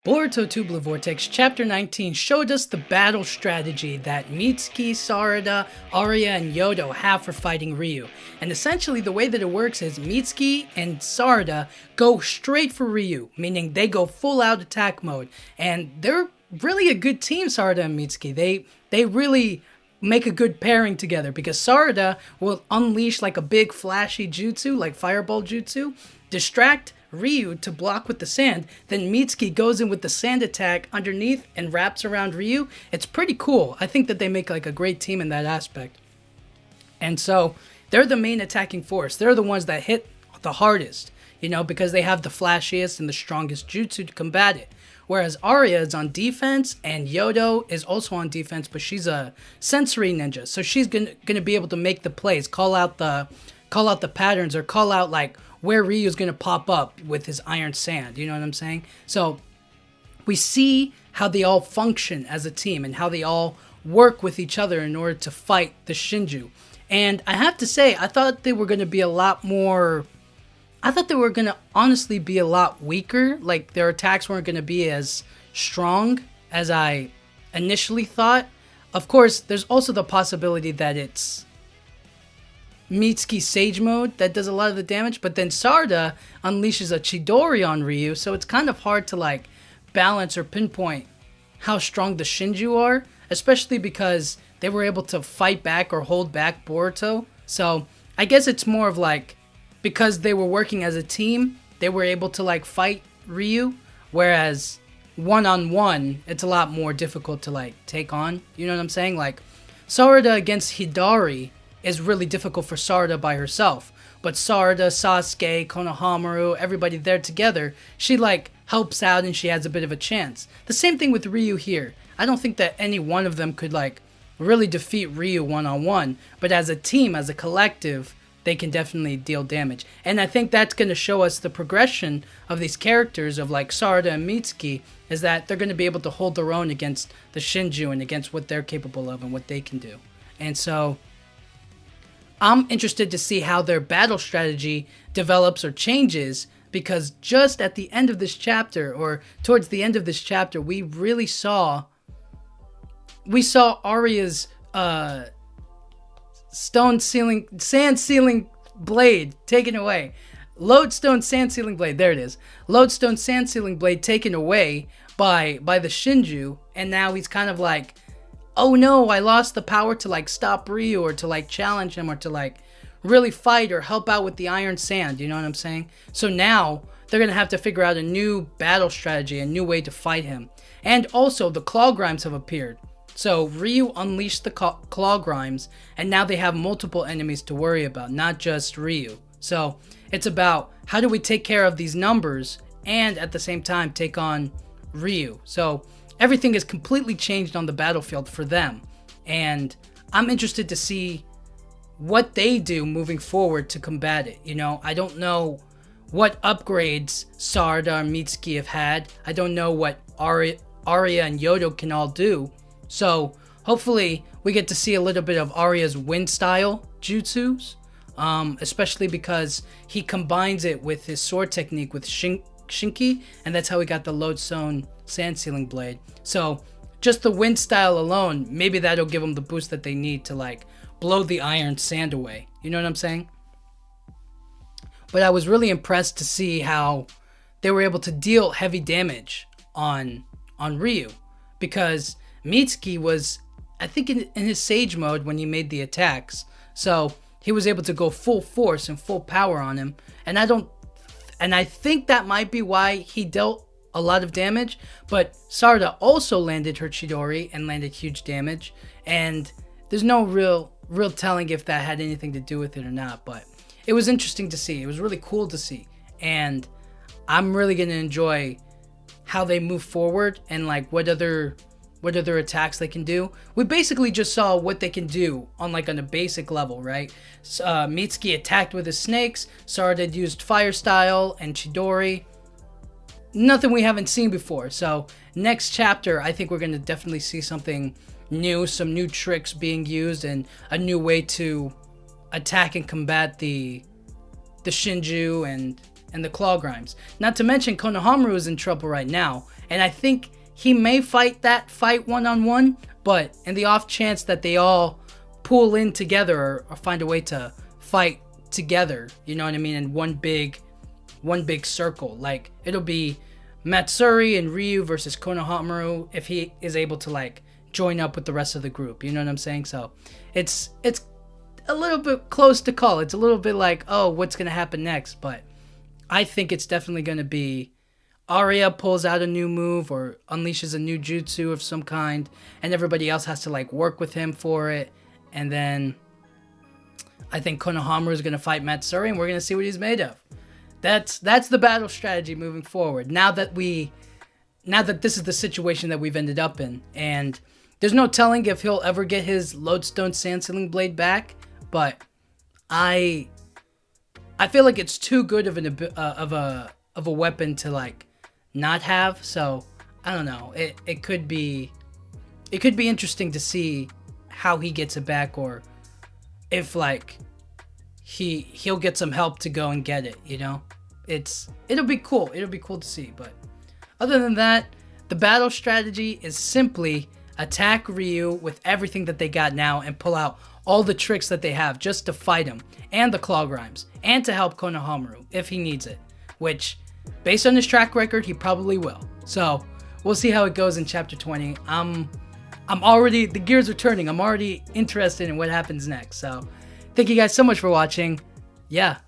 Boruto 2 Blue Vortex Chapter 19 showed us the battle strategy that Mitsuki, Sarada, Arya, and Yodo have for fighting Ryu. And essentially the way that it works is Mitsuki and Sarada go straight for Ryu, meaning they go full out attack mode. And they're really a good team, Sarada and Mitsuki. They really make a good pairing together because Sarada will unleash like a big flashy jutsu, like fireball jutsu, distract Ryu to block with the sand, then Mitsuki goes in with the sand attack underneath and wraps around Ryu. It's pretty cool. I think that they make like a great team in that aspect. And so they're the main attacking force. They're the ones that hit the hardest, because they have the flashiest and the strongest jutsu to combat it. Whereas Arya is on defense and Yodo is also on defense, but she's a sensory ninja. So she's gonna be able to make the plays, call out the patterns, or call out like where Ryu's going to pop up with his iron sand. You know what I'm saying? So we see how they all function as a team and how they all work with each other in order to fight the Shinju. And I have to say, I thought they were going to be a lot more... I thought they were going to honestly be a lot weaker. Like, their attacks weren't going to be as strong as I initially thought. Of course, there's also the possibility that it's Mitsuki Sage Mode that does a lot of the damage, but then Sarada unleashes a Chidori on Ryu, so it's kind of hard to like balance or pinpoint how strong the Shinju are, especially because they were able to fight back or hold back Boruto. So I guess it's more of like, because they were working as a team, they were able to like fight Ryu, whereas one-on-one, it's a lot more difficult to like take on. You know what I'm saying? Like Sarada against Hidari is really difficult for Sarada by herself. But Sarada, Sasuke, Konohamaru, everybody there together, she like helps out and she has a bit of a chance. The same thing with Ryu here. I don't think that any one of them could like really defeat Ryu one-on-one, but as a team, as a collective, they can definitely deal damage. And I think that's going to show us the progression of these characters of like Sarada and Mitsuki, is that they're going to be able to hold their own against the Shinju and against what they're capable of and what they can do. And so I'm interested to see how their battle strategy develops or changes, because just at the end of this chapter, or towards the end of this chapter, we really saw Arya's sand sealing blade taken away. Lodestone sand sealing blade, there it is. Lodestone sand sealing blade taken away by the Shinju, and now he's kind of like, oh no, I lost the power to like stop Ryu or to like challenge him or to like really fight or help out with the iron sand, you know what I'm saying? So now they're going to have to figure out a new battle strategy, a new way to fight him. And also the claw grimes have appeared. So Ryu unleashed the claw grimes, and now they have multiple enemies to worry about, not just Ryu. So it's about how do we take care of these numbers and at the same time take on Ryu. So everything is completely changed on the battlefield for them. And I'm interested to see what they do moving forward to combat it. I don't know what upgrades Sarada and Mitsuki have had. I don't know what Arya and Yodo can all do. So hopefully we get to see a little bit of Arya's wind style jutsus. Especially because he combines it with his sword technique with Shinki, and that's how he got the lodestone sand sealing blade. So just the wind style alone, maybe that'll give them the boost that they need to like blow the iron sand away. You know what I'm saying? But I was really impressed to see how they were able to deal heavy damage on Ryu, because Mitsuki was, I think, in his Sage mode when he made the attacks. So he was able to go full force and full power on him. And I think that might be why he dealt a lot of damage. But Sarada also landed her Chidori and landed huge damage. And there's no real telling if that had anything to do with it or not. But it was interesting to see. It was really cool to see. And I'm really going to enjoy how they move forward and like what other attacks they can do. We basically just saw what they can do on a basic level, right? Mitsuki attacked with his snakes. Sarada used fire style and Chidori. Nothing we haven't seen before. So next chapter, I think we're going to definitely see something new, some new tricks being used, and a new way to attack and combat the Shinju and the claw grinds. Not to mention Konohamaru is in trouble right now, and I think he may fight that fight one-on-one, but in the off chance that they all pool in together or find a way to fight together, you know what I mean, in one big circle. Like, it'll be Matsuri and Ryu versus Konohamaru if he is able to like join up with the rest of the group, you know what I'm saying? So it's a little bit close to call. It's a little bit like, oh, what's gonna happen next? But I think it's definitely gonna be Arya pulls out a new move or unleashes a new jutsu of some kind, and everybody else has to like work with him for it. And then I think Konohamaru is gonna fight Matsuri, and we're gonna see what he's made of. That's the battle strategy moving forward. Now that this is the situation that we've ended up in, and there's no telling if he'll ever get his Lodestone Sand-Sealing Blade back, but I feel like it's too good of a weapon to like not have. So I don't know. It could be interesting to see how he gets it back, or if like he'll get some help to go and get it, you know? It'll be cool. It'll be cool to see. But other than that, the battle strategy is simply attack Ryu with everything that they got now and pull out all the tricks that they have just to fight him, and the claw grinds, and to help Konohamaru if he needs it, which based on his track record, he probably will. So we'll see how it goes in chapter 20. I'm already, the gears are turning. I'm already interested in what happens next. So thank you guys so much for watching. Yeah,